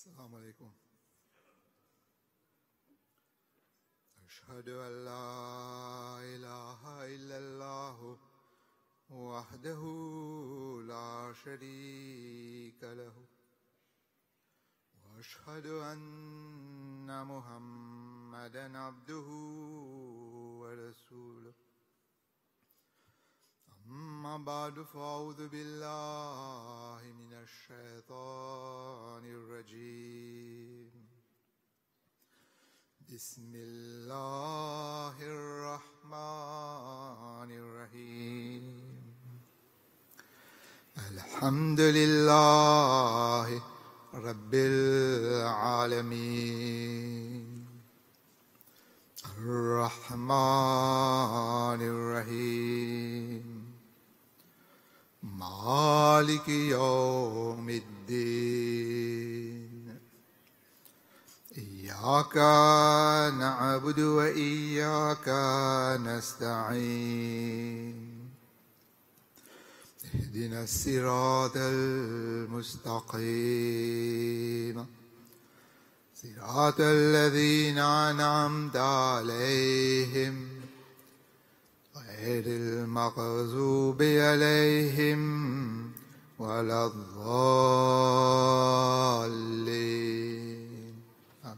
السلام عليكم. أشهد أن لا إله إلا الله وحده لا شريك له وأشهد أن محمدا عبده ورسوله. أما بعد فأعوذ بالله من الشيطان الرجيم. بسم الله الرحمن الرحيم. الحمد لله رب العالمين الرحمن الرحيم مالك يوم الدين. إياك نعبد وإياك نستعين. اهدنا الصراط المستقيم صراط الذين أنعمت عليهم غير المغضوب عليهم ولا الضالين. Amen.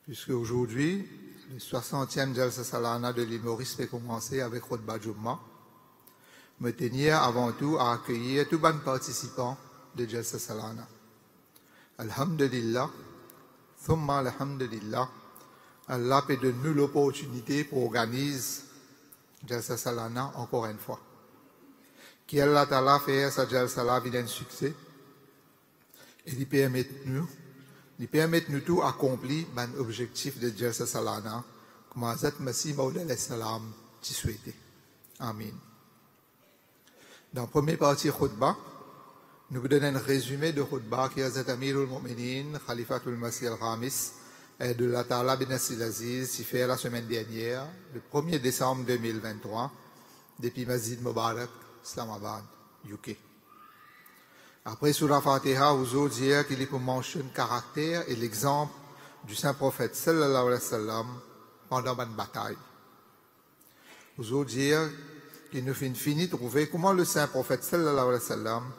Puisque aujourd'hui, le 60e Jalsa Salana de l'île Maurice fait commencer avec Khutba Jumma, me tenir avant tout à accueillir tous les participants de Jalsa Salana. Alhamdulillah, thumma alhamdulillah, Allah peut donner l'opportunité pour organiser Jalsa Salana encore une fois. Qui Allah Ta'ala fait sa Jalsa Salana vient un succès et il permet nous tout accomplir l'objectif de Jalsa Salana comme Hazrat Masih Maud alayhi salam t'y souhaitait. Amin. Dans la première partie Khutba, nous vous donnons un résumé de Khutba qui est Hazrat Amirul Mu'minin, Khalifatul Masih al-Khamis, et de la Ta'ala bin Nasir Aziz, qui fait la semaine dernière, le 1er décembre 2023, depuis Masjid Mubarak, Islamabad, UK. Après, sur la Fatiha, vous allez dire qu'il est pour mentionner le caractère et l'exemple du saint prophète sallallahu alayhi wa sallam pendant une bataille. Vous allez dire qu'il nous finit de trouver comment le saint prophète sallallahu alayhi wa sallam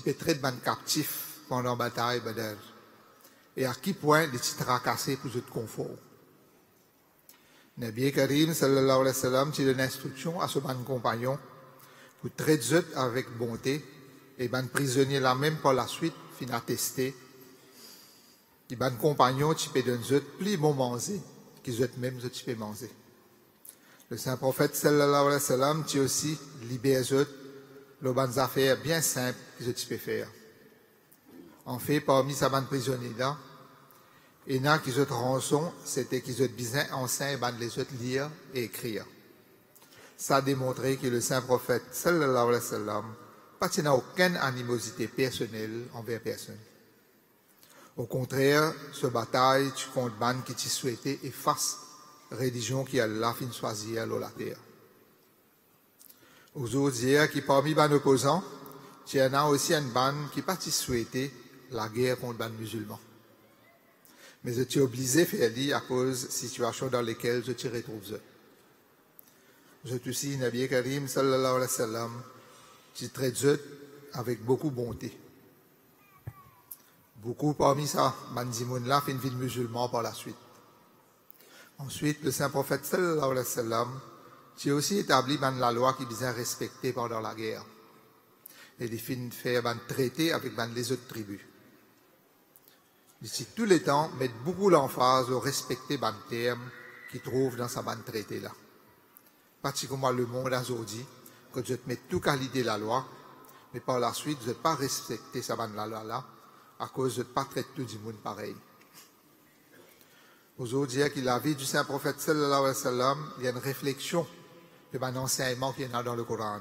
peut traiter de captif pendant la bataille Badr. Et à quel point les titres tracassés pour votre confort. Nabi Karim sallallahu alayhi wa sallam tire une instruction à ce ban compagnon pour traiter avec bonté et ban prisonnier là même par la suite fin attesté. Les ban compagnon qui peut donner plus bon manger qu'ils eux même qui peut manger. Le saint prophète sallallahu alayhi wa sallam tire aussi libère le ban affaires bien simples qu'ils peut faire. En fait, parmi ces bandes prisonniers là, il y en a qui ont rançon, c'était qu'ils ont besoin enseigner les autres lire et écrire. Ça a démontré que le saint prophète sallallahu alayhi wa sallam n'a aucune animosité personnelle envers personne. Au contraire, ce bataille, tu comptes ban qui t'y souhaitait et face religion qui a la fin choisir la terre. Aux autres dire qui parmi les opposants, il y en a aussi une bande qui pas souhaité la guerre contre les musulmans. Mais je suis obligé de faire à cause de la situation dans laquelle je te retrouve. Je suis aussi Nabi Karim sallallahu alayhi wa sallam qui traite avec beaucoup de bonté. Beaucoup parmi ça, Bandimoun là, fait une vie de musulman par la suite. Ensuite, le saint prophète sallallahu alayhi wa sallam qui a aussi établi la loi qui vient respecter pendant la guerre. Et il finit de faire un traité avec les autres tribus. Ici, tous les temps, mettre beaucoup l'emphase au respecter les termes qui trouvent dans sa bande traité là. Particulièrement le monde aujourd'hui, que je te mets tout qualité la loi, mais par la suite, je ne pas respecter sa bande la loi là, à cause de ne pas traiter tout le monde pareil. Aujourd'hui, dire que la vie du saint prophète sallallahu alayhi wa sallam, il y a une réflexion de l'enseignement qu'il y a dans le Coran,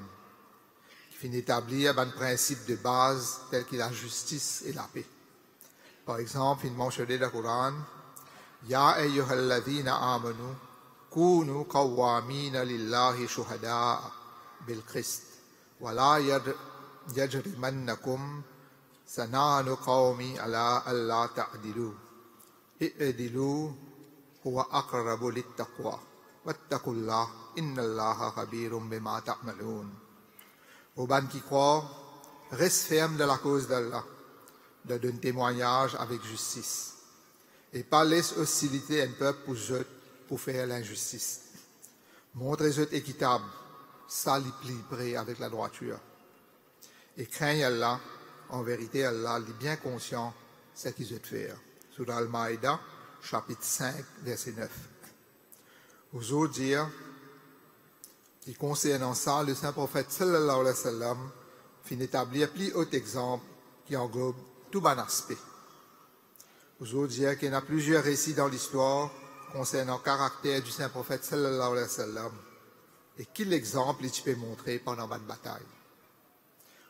qui finit d'établir un principe de base tel que la justice et la paix. Par exemple, il mentionne dans le Coran, Ya ayyuhalladhina amanu, kunu qawwamina lillahi shuhada'a bil qist, wa la yajrimannakum Sana'anu qawmi ala alla ta'dilu. I'dilu huwa aqrabu lit-taqwa. Wattaqullah innallaha khabirum bima ta'malun. Aux ban qui croient, reste ferme de la cause d'Allah, de donner témoignage avec justice, et pas laisse hostilité un peuple pour faire l'injustice. Montrez-eux équitable, ça l'équilibré avec la droiture. Et craignez Allah, en vérité Allah est bien conscient de ce qu'ils veulent faire. Surah Al-Maïda, chapitre 5, verset 9. Aux autres dire, qui concernant ça, le saint prophète sallallahu alayhi wa sallam fit établir plus haut exemple qui englobe tout bon aspect. Aux autres dire qu'il y en a plusieurs récits dans l'histoire concernant le caractère du saint prophète sallallahu alayhi wa sallam et quel exemple il peut montrer pendant une bataille.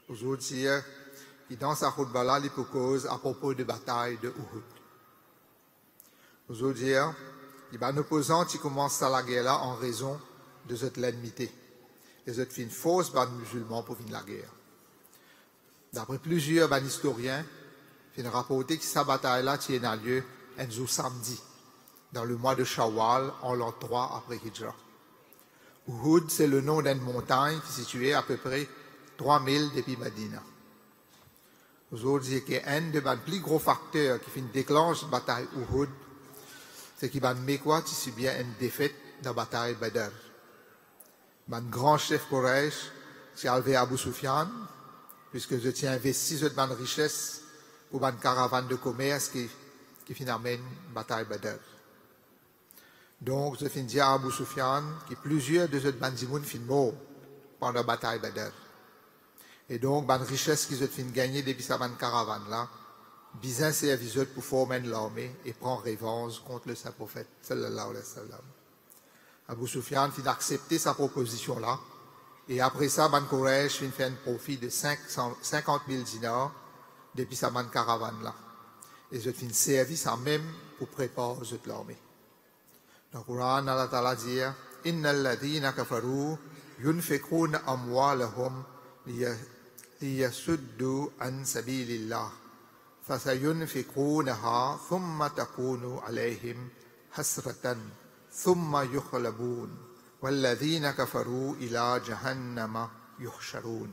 Aux autres dire qui dans sa khutbah là, il peut cause à propos de bataille de Uhud. Aux autres dire, il y a un opposant qui commence à la guerre là en raison de cette l'ennemité. Et cette fin fausse ban musulman pour finir la guerre. D'après plusieurs historiens, il rapporté que cette bataille-là tient lieu un jour samedi, dans le mois de Shawwal, en l'an 3 après Hijra. Uhud, c'est le nom d'une montagne qui est située à peu près 3000 depuis Medina. Vous autres dites qu'un des plus gros facteurs qui déclenche la bataille Uhud, c'est qu'il y a un Mekwa qui subit une défaite dans la bataille Badr. Un grand chef Quraysh, c'est Alvé Abu Sufyan, puisque je tiens investi de ma richesse pour une caravane de commerce qui finalement la bataille Badr. Donc, je finis à Abu Sufyan que plusieurs de ces bandits sont morts pendant la bataille Badr. Et donc, la richesse qu'ils ont gagner depuis cette caravane-là, bien servi pour former l'armée et prendre revanche contre le saint prophète sallallahu alayhi wa sallam. Abu Sufyan fit accepter sa proposition-là, et après ça, Ban Quraysh fit faire un profit de 50 000 dinars depuis sa caravane-là. Et je fin service à même pour préparer l'armée. Dans le Coran, Allah Ta'ala dit Innal ladhina kafaru yunfiquna amwalahum liyasuddu an sabilillah fasayunfiqunaha thumma takunu alayhim hasratan thumma yukhlabun walladhina kafaru ila jahannama yuhsharun.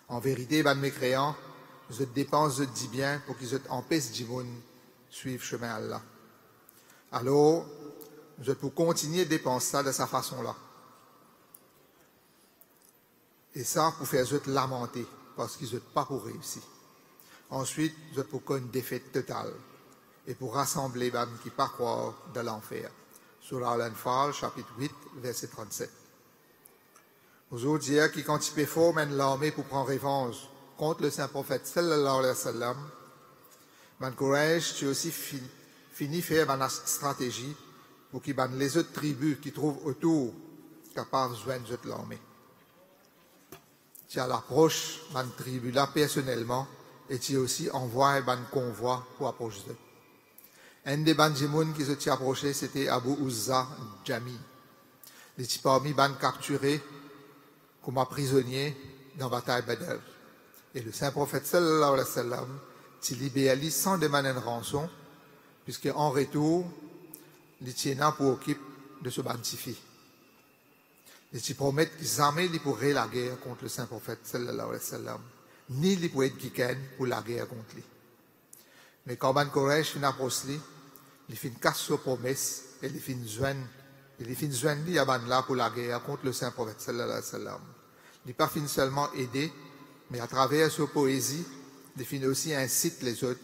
En vérité, ban mécréants, je dépense de 10 biens pour qu'ils empêchent de suivre le chemin Allah. Alors, je peux continuer de dépenser ça de sa façon-là. Et ça, pour faire eux lamenter, parce qu'ils n'ont pas pour réussir. Ensuite, je peux connaître une défaite totale. Et pour rassembler les qui ne pas croire dans l'enfer. Surah Al-Anfal, chapitre 8, verset 37. Aux autres dire qui, quand il peut former l'armée pour prendre revanche contre le saint prophète sallallahu alayhi wa sallam, man Quraysh, tu aussi fini faire une stratégie pour que les autres tribus qui trouvent autour capables de joindre l'armée. Tu as l'approche de la tribu là personnellement et tu aussi envoie un convoi pour approcher d'eux. Un des bandits qui s'est approché, c'était Abu Uzza Jami. Il était parmi les capturés comme prisonnier dans la bataille Badr. Et le saint prophète sallallahu alayhi wa sallam s'est libéré sans demander une rançon, puisque en retour, il tient pour occuper de se bantifier. Il promet qu'ils jamais pourraient la guerre contre le saint prophète sallallahu alayhi wa sallam, ni ils pourraient être quiken pour la guerre contre lui. Mais quand Ban Quraysh fin approche lui, il fin casse sa promesse et il fin joindre lui à Ban là pour la guerre contre le saint prophète sallallahu alayhi wa sallam. Il n'est pas fin seulement aidé, mais à travers sa poésie, il fin aussi incite les autres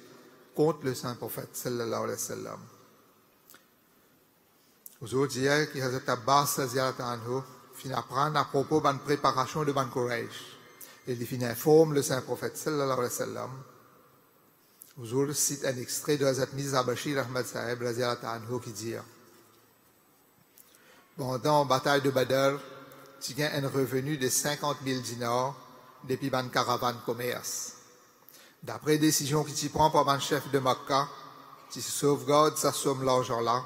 contre le saint prophète sallallahu alayhi wa sallam. Aux autres dire qu'il y a cet Abbas anhu fin apprendre à propos de la préparation de Ban Quraysh. Et il fin informe le saint prophète sallallahu alayhi wa sallam. Aux autres cite un extrait de Hazrat Mirza Bashir Ahmad Sahib anhu qui dit pendant la bataille de Badr, il y a un revenu de 50 000 dinars depuis une caravane commerce. D'après décision qui s'y prend par un chef de Makkah, il sauvegarde sa somme l'argent-là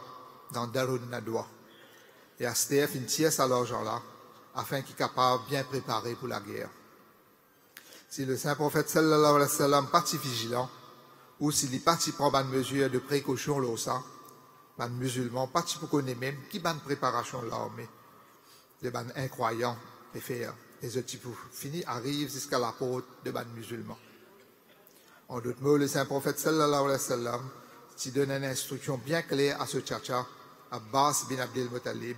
dans Darun Nadwa. Et Astef tire cet argent-là afin qu'il soit capable de bien préparer pour la guerre. Si le saint prophète sallallahu alayhi wa sallam parti vigilant, ou s'il est parti prendre une mesure de précaution là ça, les musulmans parti pour connaître même qui ban préparation l'armée, les ban incroyants et faire les autres types fini arrivent jusqu'à la porte de ban musulmans. En d'autres mots, le saint prophète sallallahu alayhi wa sallam qui donne une instruction bien claire à ce tchatcha, Abbas bin Abdel Muttalib,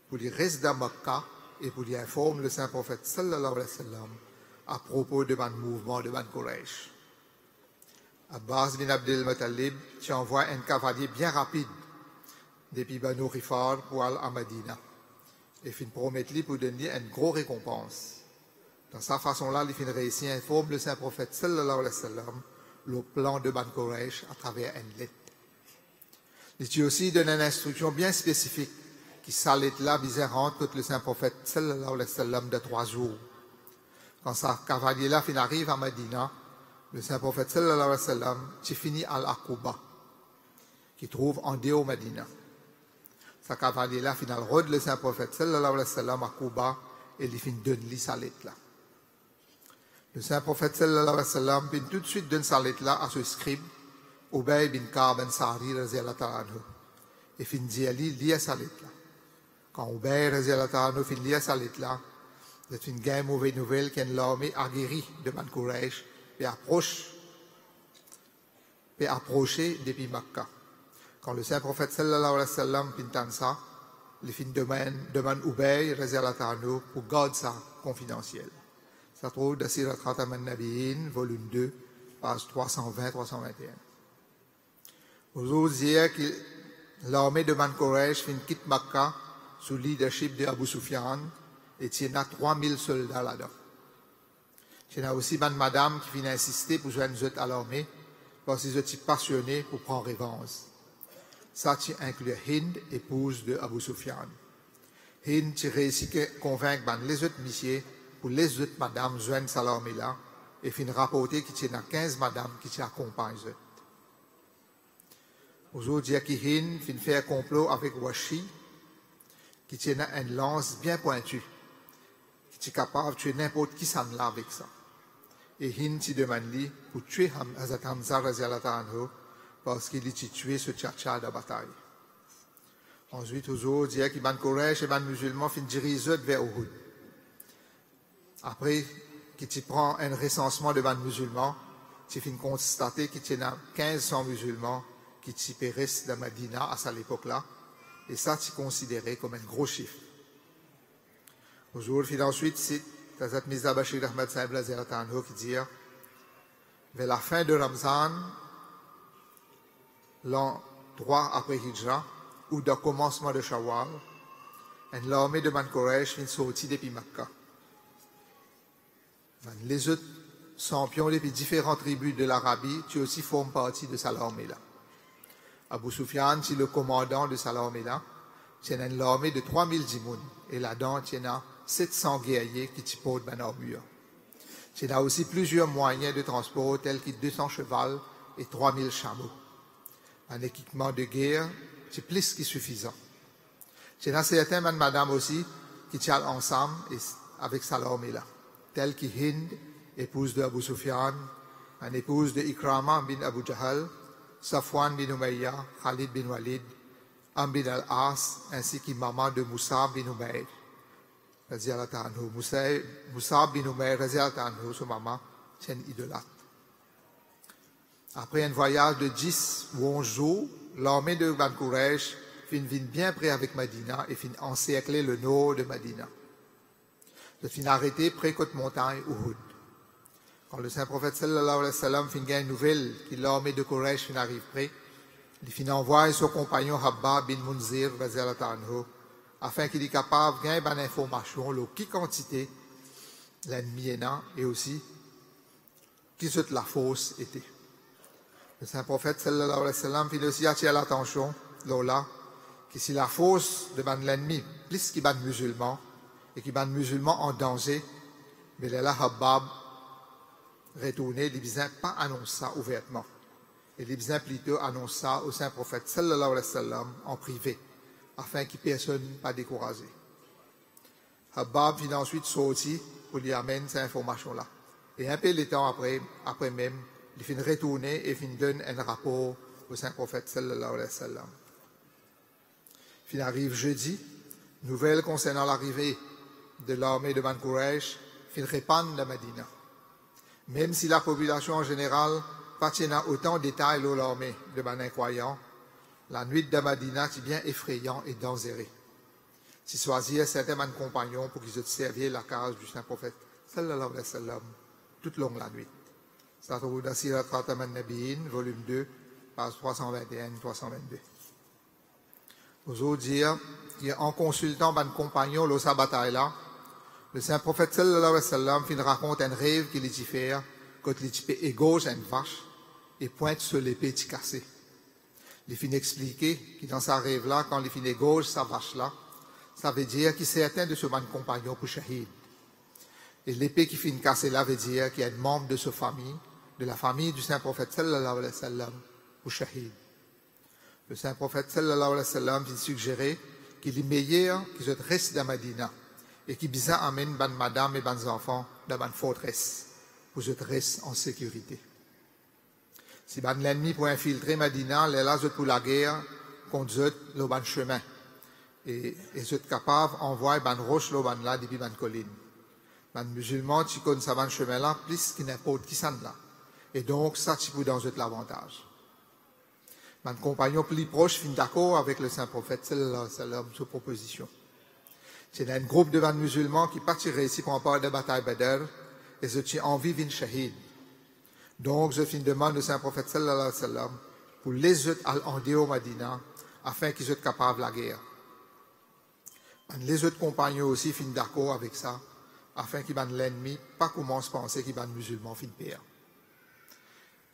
pour lui rester dans Makkah et pour lui informer le saint prophète sallallahu alayhi wa sallam à propos de ban mouvement de ban Quraysh. Abbas bin Abdel Muttalib qui envoie un cavalier bien rapide depuis Banu Rifar pour aller à Medina et fin promettre lui pour donner une grosse récompense. Dans sa façon-là, il fin réussir à informer le saint prophète sallallahu alayhi wa sallam le plan de ban Quraysh à travers une lettre. Il aussi donne une instruction bien spécifique qui s'allait là bizarrement contre le saint prophète sallallahu alayhi wa sallam de 3 jours. Quand sa cavalier-là fin arrive à Medina, le saint prophète sallallahu alayhi wa sallam qui finit à l'Aqouba, qui trouve en dehors Medina. Sa cavalier-là fin rôde le saint prophète sallallahu alayhi wa sallam à Quba et il fin donne lui sa lettre là. Le saint prophète sallallahu alayhi wa sallam fin tout de suite donne sa lettre là à ce scribe, Ubay bin Ka'b Ansari radhiyallahu anhu. Et fin dit à lui, lis sa lettre là. Quand Ubay radhiyallahu anhu fin lit sa lettre là, c'est une gain mauvaise nouvelle qu'une l'armée aguerrie de ban Quraysh et approcher depuis Makkah. Quand le saint prophète sallallahu alayhi wa sallam pintan ça, il fin demande Ubay radhiyallahu anhu pour garder ça confidentiel. Ça trouve dans Sirat Khatam an-Nabiyyin, volume 2, page 320-321. Aujourd'hui, dire que l'armée de ban Quraysh fin quitte Makkah sous le leadership de Abu Sufyan et il y a 3000 soldats là-dedans. Il y a aussi une madame qui vient insister pour joindre les autres à l'armée parce qu'ils sont passionnés pour prendre revanche. Ça inclut Hind, épouse de Abu Sufyan. Hind qui réussit à convaincre les autres messieurs pour les autres madames joindre à l'armée là et fin rapporter qu'il y a 15 madames qui accompagnent eux. Aujourd'hui, Hind fin fait un complot avec Washi qui tient une lance bien pointue qui est capable de tuer n'importe qui s'en là avec ça. Et Hind s'y demande lui pour tuer Hazrat Hamza radhiyallahu anhu parce qu'il est tué ce tchatcha de bataille. Ensuite, toujours, dire que ban Quraysh et ban musulmans fin diriger vers Uhud. Après, qu'il prend un recensement de ban musulmans, il fin constater qu'il y a 1500 musulmans qui périssent dans Medina à cette époque-là. Et ça, c'est considéré comme un gros chiffre. Aujourd'hui, ensuite, c'est Hazrat Mirza Bashir Ahmad Sahib radhiyallahu anhu qui dit vers la fin de Ramzan, l'an 3 après Hijra, ou dans le commencement de Shawwal, l'armée de ban Quraysh vient sortir depuis Makkah. Les autres champions depuis différentes tribus de l'Arabie, qui aussi forment partie de cette armée-là. Abu Sufyan, c'est le commandant de cette armée-là. C'est une armée de 3000 djimoun. Et là-dedans, il y a 700 guerriers qui portent une armure. Il y a aussi plusieurs moyens de transport, tels que 200 chevaux et 3000 chameaux. Un équipement de guerre, c'est plus que suffisant. Il y a certains madame aussi qui tiennent ensemble avec cette armée-là, tels que Hind, épouse de Abu Sufyan, une épouse de Ikrama bin Abu Jahal, Safwan bin Umayya, Khalid bin Walid, Amr bin al-As, ainsi que maman de Moussa bin Umayr. Moussa bin Umayr, son maman, c'est une idolâtre. Après un voyage de 10 ou 11 jours, l'armée de ban Quraysh vient bien près avec Medina et finit encercler le nord de Medina. Il finit arrêté près de la montagne Uhud. Quand le saint prophète sallallahu alayhi wa sallam finit une nouvelle que l'armée de Quraysh arrive près, il finit envoyer son compagnon Habba bin Munzir afin qu'il soit capable de gagner une information sur qui quantité l'ennemi est et aussi qui toute la force était. Le saint prophète sallallahu alayhi wa sallam finit aussi attirer l'attention là que si la force de l'ennemi plus qu'il ban musulmans et qu'il ban musulmans en danger, mais là Habab retourné, les bisins pas annoncé ça ouvertement. Et les bisins plutôt annoncent ça au saint prophète sallallahu alayhi wa sallam en privé, afin que personne ne pas découragé. Habab vient ensuite sortir pour lui amener cette information-là. Et un peu de temps après même, il finit retourner et finit donner un rapport au Saint-Prophète sallallahu alayhi wa sallam. Il arrive jeudi, nouvelle concernant l'arrivée de l'armée de Ban Quraysh, il répand de Medina. Même si la population en général pas tient autant de détails de l'armée de Ban incroyants, la nuit de Medina est bien effrayant et dangereux. Si choisir certains de mes compagnons pour qu'ils servent la case du Saint-Prophète sallallahu alayhi wa sallam toute longue la nuit. Ça se trouve dans Sirat Khatam al-Nabiyyin, volume 2, page 321-322. Aujourd'hui, en consultant mes compagnons dans sa bataille-là, le Saint-Prophète sallallahu alayhi wa sallam fin raconte un rêve qu'il dit faire quand il égorge une vache et pointe sur l'épée cassée. Il fin expliquer que dans sa rêve-là, quand il fin égorge sa vache-là, ça veut dire qu'il s'est atteint de ce man compagnon pour shahid. Et l'épée qui finit cassée là veut dire qu'il y a un membre de sa famille, de la famille du Saint-Prophète sallallahu alayhi wa sallam, pour shahid. Le Saint-Prophète sallallahu alayhi wa sallam vient suggérer qu'il est meilleur qu'il reste dans Medina et qu'il bisa amène ban madame et ban enfants dans ban forteresse pour qu'ils restent en sécurité. Si ban l'ennemi pour infiltrer Medina, les là pour la guerre, contre le ban chemin. Et ils sont capables d'envoyer ban roche le ban là depuis ban colline. Ban musulmans qui connaissent ce ban chemin là plus que n'importe qui s'en là. Et donc ça tu peux dans l'avantage. Ban compagnon plus proche fin d'accord avec le Saint-Prophète sallallahu alayhi wa sallam sur proposition. C'est un groupe de ban musulmans qui partiraient ici pour en parler de bataille Badr et je tiens envie d'une shahid. Donc je fin demande au Saint-Prophète sallallahu alayhi wa sallam pour les autres en dehors Madina afin qu'ils soient capables de la guerre. Les autres compagnons aussi fin d'accord avec ça afin que l'ennemi pas commence à penser qu'il ban musulman fin pire.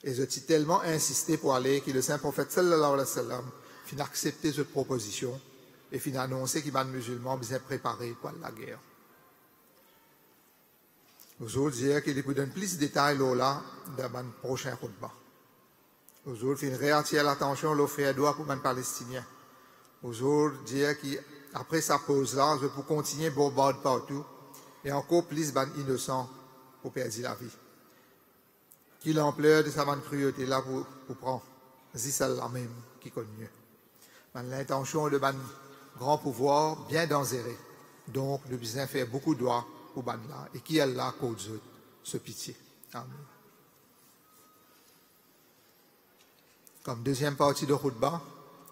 Et je suis tellement insisté pour aller que le Saint-Prophète sallallahu alayhi wa sallam fin accepter cette proposition et fin annoncer qu'il ban musulman bien préparé pour la guerre. Nous autres dire qu'il vous donne plus de détails là dans le prochain khutbah. Nous autres fin réattirer l'attention au fait droit pour les Palestiniens. Nous autres dire qu'après sa pause là, je peux continuer à bombarder partout et encore plus ban innocents pour perdre la vie. Qui l'ampleur de sa cruauté là pour prendre, c'est celle-là même qui connaît mieux. L'intention de ban grand pouvoir bien dangereux, donc nous besoin faire beaucoup de droits pour ban là et qui est là cause ce pitié. Amen. Comme deuxième partie de Khutbah,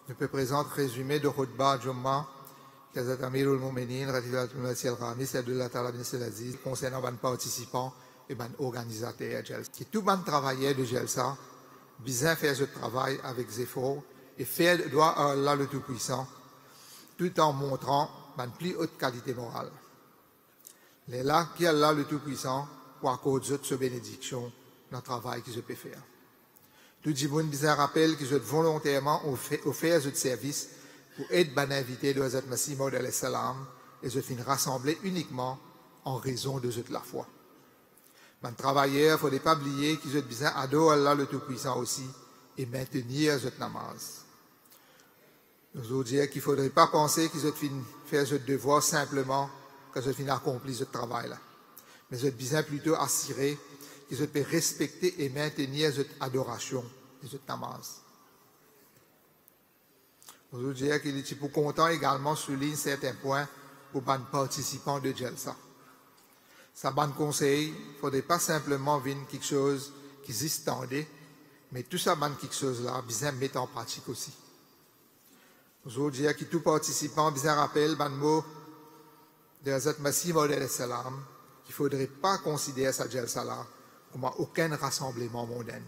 je peux présenter résumé de Khutbah Jumma Kazat Amirul Mu'minin Ratifatul Masih al-Khamis Abdullah Ta'ala bin Aziz concernant ban participants et ban organisateurs Jalsa. Qui tout ban travailleur de Jalsa bien faire ce travail avec effort et faire droit à Allah le Tout-Puissant tout en montrant ban plus haute qualité morale. Les là qui Allah le Tout-Puissant pour accorder cette bénédiction dans le travail qu'ils peuvent faire. Tout le monde bien rappelle qu'ils ont volontairement offert ce service pour être ban invité de Hazrat Masih Maud alayhi salam et se fin rassembler uniquement en raison de cette la foi. Les travailleurs, il ne faut pas oublier qu'ils ont besoin d'adorer Allah le Tout-Puissant aussi et maintenir cette namaz. Nous autres dire qu'il ne faudrait pas penser qu'ils ont faire ce devoir simplement quand ils ont accompli ce travail-là. Mais ils ont besoin plutôt assurer qu'ils ont respecter et maintenir cette adoration et cette namaz. Nous autres dire qu'il est pour content également souligne certains points pour les participants de Jalsa. Ça ban conseil, il ne faudrait pas simplement venir quelque chose qui existe, mais tout ça ban quelque chose là, bien mettre en pratique aussi. Nous autres dire que tout participant bien rappelle ban mot de Hazrat Masih Maud alayhi salam qu'il ne faudrait pas considérer sa Jalsa là comme aucun rassemblement mondain.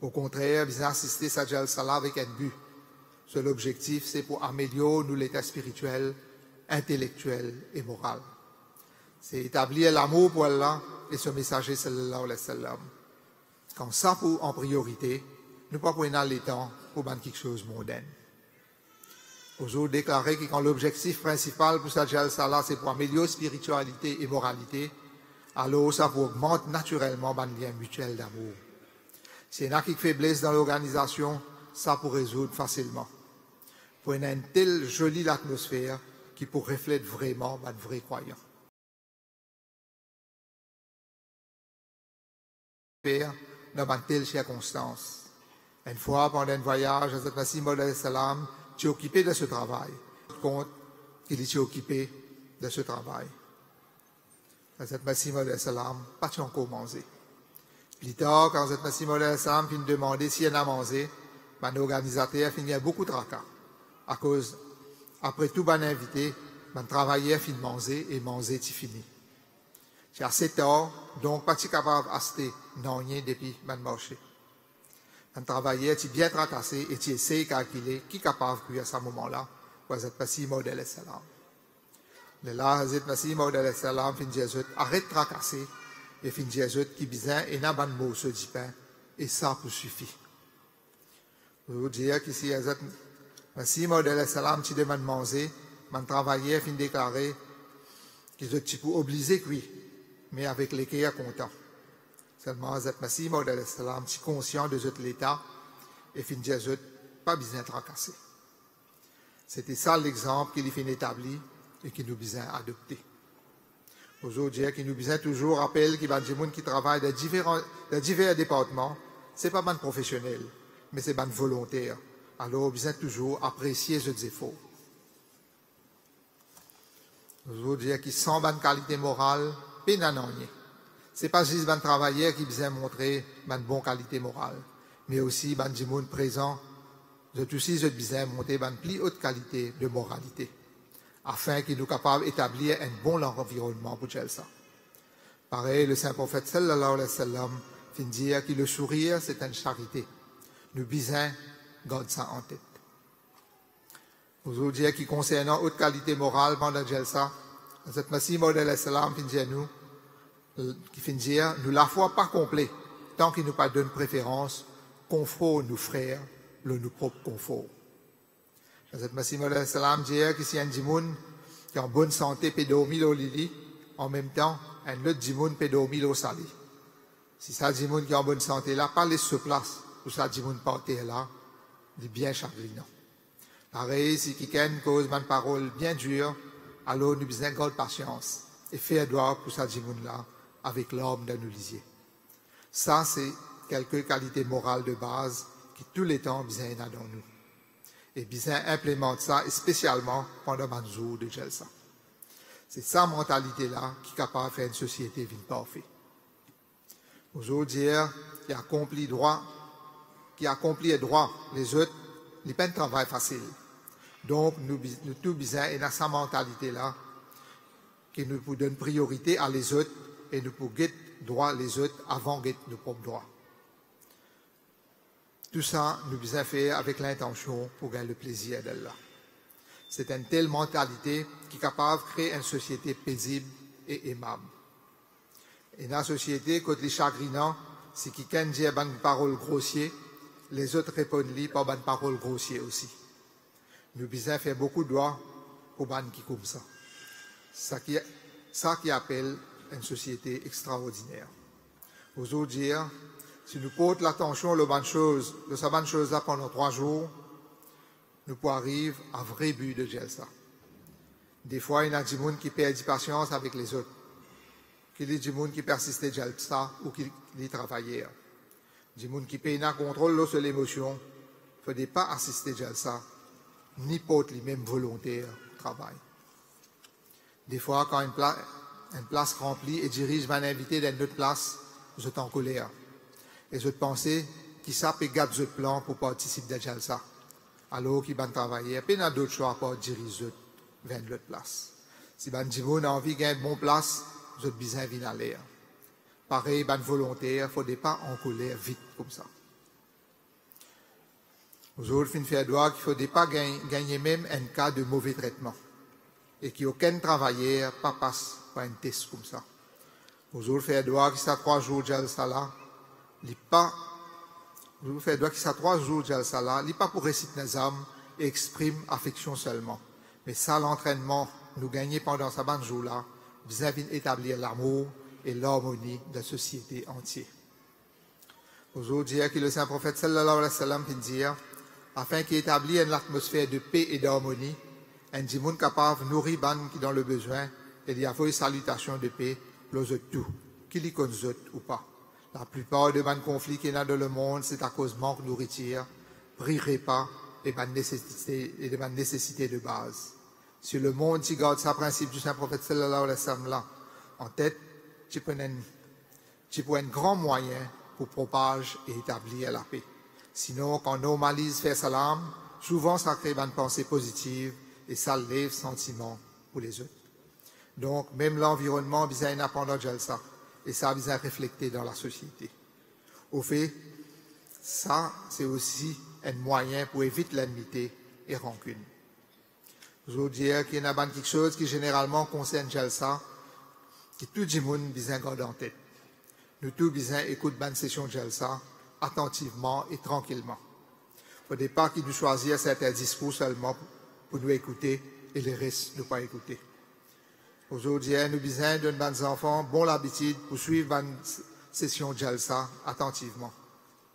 Au contraire, bien assister sa Jalsa là avec un but. Seul objectif, c'est pour améliorer nous l'état spirituel, intellectuel et moral. C'est établir l'amour pour Allah et ce messager sallallahu alayhi wa sallam. Quand ça pour en priorité, nous pas prendre le temps pour ban quelque chose de mondain. Aujourd'hui déclarer que quand l'objectif principal pour sa jalsa là, c'est pour améliorer spiritualité et moralité, alors ça augmente naturellement le lien mutuel d'amour. S'il y en a qui faiblesse dans l'organisation, ça pour résoudre facilement. Pour une telle jolie atmosphère qui pour reflète vraiment le vrai croyant. père dans une telle circonstance. Une fois, pendant un voyage, Hazrat Masih Maud alayhi salam était occupé de ce travail. Compte qu'il était occupé de ce travail. Hazrat Masih Maud alayhi salam pas encore mangé. Plus tard, quand Hazrat Masih Maud alayhi salam finit de demander si elle a mangé, l'organisateur finit beaucoup de tracas. À cause, après tout, invité, travailleur finit de manger et manger est fini. C'est assez tard, donc pas capable d'acheter non rien depuis le marché. Un travailleur est bien tracassé et tu essaies de calculer qui est capable de à ce moment-là pour Hazrat Masih Maud alayhi salam. Mais là, Hazrat Masih Maud alayhi salam finit de dire arrête de tracasser et finit de dire qui besoin et n'a pas de mots sur du pain et ça peut suffire. Je veux dire qu'ici Hazrat Masih Maud alayhi salam tu demande manger, mon travailleur finit de déclarer qu'ils sont petit peu obligés oui, mais avec les cœurs contents. Seulement, Hazrat Masih Maud alayhi salam, si conscient de l'état, et fin de dire, pas besoin de tracasser. C'était ça l'exemple qu'il fait établi et qu'il nous besoin adopter. Aujourd'hui, qu'il nous besoin toujours rappeler qu'il y a des gens qui travaillent dans divers départements, c'est pas ban professionnel, mais c'est ban volontaire. Alors, on besoin toujours apprécier ce efforts. Aujourd'hui, qui sont ban qualité morale, pénanonier. Ce n'est pas juste un travailleur qui besoin montrer une bonne qualité morale, mais aussi un monde présent, de tout aussi besoin montrer une plus haute qualité de moralité, afin qu'il nous capable d'établir un bon environnement pour ça. Pareil, le saint prophète sallallahu alayhi wa sallam fin dire que le sourire c'est une charité. Nous besoin garder ça en tête. Aujourd'hui, qui concernant haute qualité morale pendant ça, cette Masih Maud alayhi salam fin dire nous qui finit dire, nous la foi pas complet, tant qu'il nous pas donne préférence, confort nos frères, nos propres confort. Hazrat Masih Maud alayhi salam dit que si un djimoun qui est en bonne santé peut dormir au lit, en même temps, un autre djimoun peut dormir au sali. Si ça djimoun qui est en bonne santé là, pas laisse sur place, ou ça djimoun porté là, il est bien chagrinant. Pareil, si quelqu'un cause une parole bien dure, alors nous besoin de grande patience et faire droit pour ça djimoun là, avec l'homme de nous lisier. Ça, c'est quelques qualités morales de base qui tous les temps bien dans nous. Et bien implémente ça, et spécialement pendant le jour de Jalsa. C'est sa mentalité-là qui est capable de faire une société ville parfaite. Aujourd'hui, qui accomplit droit, les autres, ils pas un travail facile. Donc, nous tous bien et dans sa mentalité-là, qui nous donne priorité à les autres et nous pour guetter droit les autres avant guetter nos propres droits. Tout ça, nous besoin faire avec l'intention pour gagner le plaisir d'Allah. C'est une telle mentalité qui est capable de créer une société paisible et aimable. Et dans la société, quand les chagrinants, c'est qui quelqu'un dit une parole grossière, les autres répondent par une parole grossière aussi. Nous besoin faire beaucoup de droits pour ban qui comme ça. Ça qui appelle une société extraordinaire. Aujourd'hui, si nous portons l'attention de cette bonne chose-là pendant 3 jours, nous pouvons arriver à un vrai but de ça. Des fois, il y a des gens qui perdent patience avec les autres. Il y a des gens qui persistent à ça ou qui travaillent. Des gens qui payent un contrôle sur l'émotion. Il ne faut pas assister à ça, ni porter les mêmes volontaires au travail. Des fois, quand une place remplie et dirige un invité dans une autre place, vous êtes en colère. Et vous pensez qui ça peut garder votre plan pour participer à ça. Alors qu'il va travailler, puis il y a d'autres choix pour diriger vers l'autre place. Si vous avez envie de gagner une bonne place, vous êtes besoin de venir à l'air. Pareil, ban volontaire, il ne faut pas en colère vite comme ça. Vous autres, fin faire droit qu'il ne faut pas gagner même un cas de mauvais traitement. Et qu'aucun travailleur ne passe par un test comme ça. Vous autres, faire droit qu'il y a 3 jours de là, vous faites droit qu'il y a 3 jours de là, il n'est pas pour réciter nos âmes et exprime affection seulement. Mais ça, l'entraînement, nous gagner pendant ce bon jour-là, besoin d'établir l'amour et l'harmonie de la société entière. Aujourd'hui, que le saint prophète sallallahu alayhi wa sallam dit, afin qu'il établisse une atmosphère de paix et d'harmonie, un djimoun capable de nourrir ban qui dans le besoin, et il y a une salutation de paix, l'os tout, qu'il y connaisse ou pas. La plupart des conflits qu'il y a dans le monde, c'est à cause de manque de nourriture, prix repas et de nécessités de base. Si le monde qui garde ce principe du Saint-Prophète sallallahu alayhi wa sallam là en tête, tu peux un grand moyen pour propager et établir la paix. Sinon, quand on normalise faire salam, souvent ça crée une pensée positive et ça lève sentiment pour les autres. Donc, même l'environnement a besoin d'apprendre ça et ça a besoin de refléter dans la société. Au fait, ça, c'est aussi un moyen pour éviter l'enmité et rancune. Je veux dire qu'il y a quelque chose qui généralement concerne Jalsa, que tout le monde besoin garder en tête. Nous tous besoin écouter une session de Jalsa attentivement et tranquillement. Il ne faut pas qu'ils nous choisissent certains discours seulement pour nous écouter et les restes ne pas écouter. Aujourd'hui, nous avons besoin de nos enfants bon l'habitude pour suivre une session de Jalsa attentivement.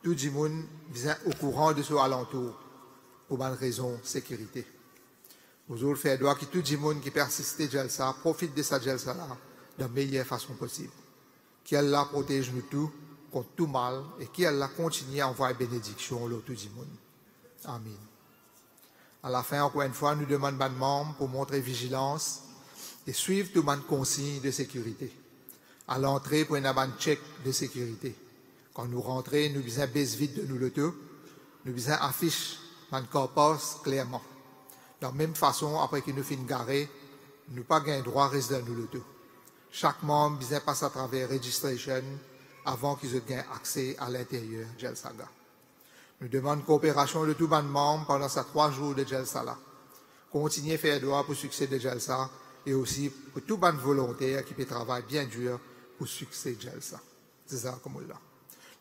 Tout le monde besoin au courant de ce alentour pour une raison de sécurité. Aujourd'hui, faire droit que tout le monde qui persiste à Jalsa profite de cette Jalsa-là de la meilleure façon possible. Qu'Allah protège nous tous contre tout mal et qu'Allah continue à envoyer bénédiction au tout le monde. Amen. À la fin, encore une fois, nous demandons aux membres pour montrer vigilance et suivre tout le monde consigne de sécurité. À l'entrée, pour un check de sécurité. Quand nous rentrons, nous devons baisser vite de nous le tout. Nous devons afficher notre corps clairement. De la même façon, après que nous finissons garer, nous n'avons pas le droit de rester dans nous le tout. Chaque membre doit passer à travers registration avant qu'ils aient accès à l'intérieur de Jalsaga. Nous demandons coopération de tous les membres pendant ces 3 jours de Jalsa. Continuez à faire droit pour le succès de Jalsa et aussi pour tous les volontaires qui travaillent bien dur pour le succès de Jalsa. C'est ça comme là.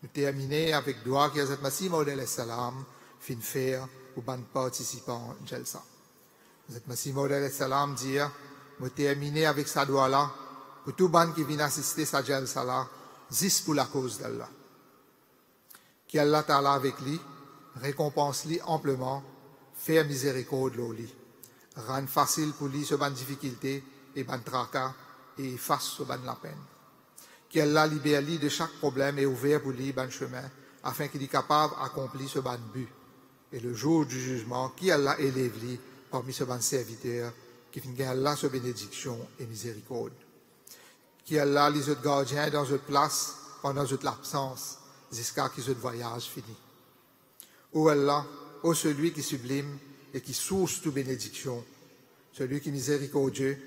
Nous terminons avec droit que Hazrat Masih Maud salam fin faire pour les participants de Jalsa. Hazrat Masih Maud salam dit, nous terminons avec sa doigt là pour tous les qui viennent assister à sa Jalsa là, juste pour la cause d'Allah. Qu'Allah Ta'ala avec lui, récompense-lui amplement, faire miséricorde lui, rend facile pour lui ce ban difficulté et ban tracas et efface ce ban la peine. Qu'Allah libère lui de chaque problème et ouvert pour lui ban chemin, afin qu'il soit capable d'accomplir ce ban but. Et le jour du jugement, qu'Allah élève lui parmi ce ban serviteur, qui finit Allah sa bénédiction et miséricorde. Qu'Allah les autres gardiens dans votre place pendant votre absence, jusqu'à ce que ce voyage finisse. Ô Allah, ô celui qui est sublime et qui source toute bénédiction, celui qui est miséricordieux,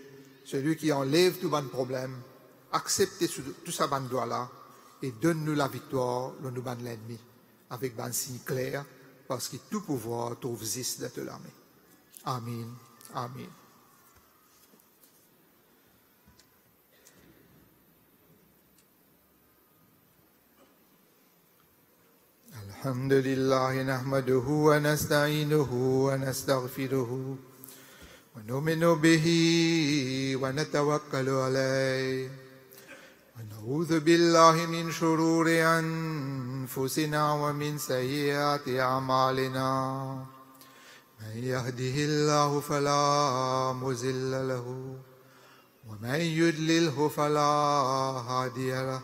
celui qui enlève tout bon problème, acceptez tout ça ban doigt-là et donne-nous la victoire dans nous ban l'ennemi, avec un signe clair, parce que tout pouvoir trouve juste de la main. Amen. Amen. الحمد لله نحمده ونستعينه ونستغفره ونؤمن به ونتوكل عليه ونعوذ بالله من شرور أنفسنا ومن سيئات أعمالنا من يهده الله فلا مضل له ومن يضلله فلا هادي له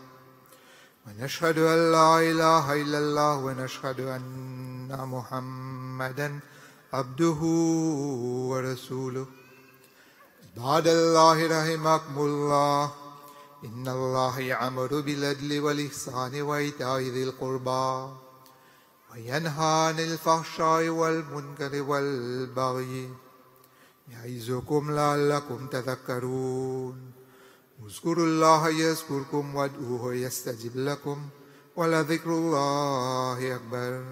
ونشهد أن لا إله إلا الله ونشهد أن محمدا عبده ورسوله عباد الله رحمكم الله إن الله يأمر بالعدل والإحسان وإيتاء ذي القربى وينهى عن الفحشاء والمنكر والبغي يعظكم لعلكم تذكرون اذكروا الله يذكركم وادعوه يستجب لكم ولذكر الله أكبر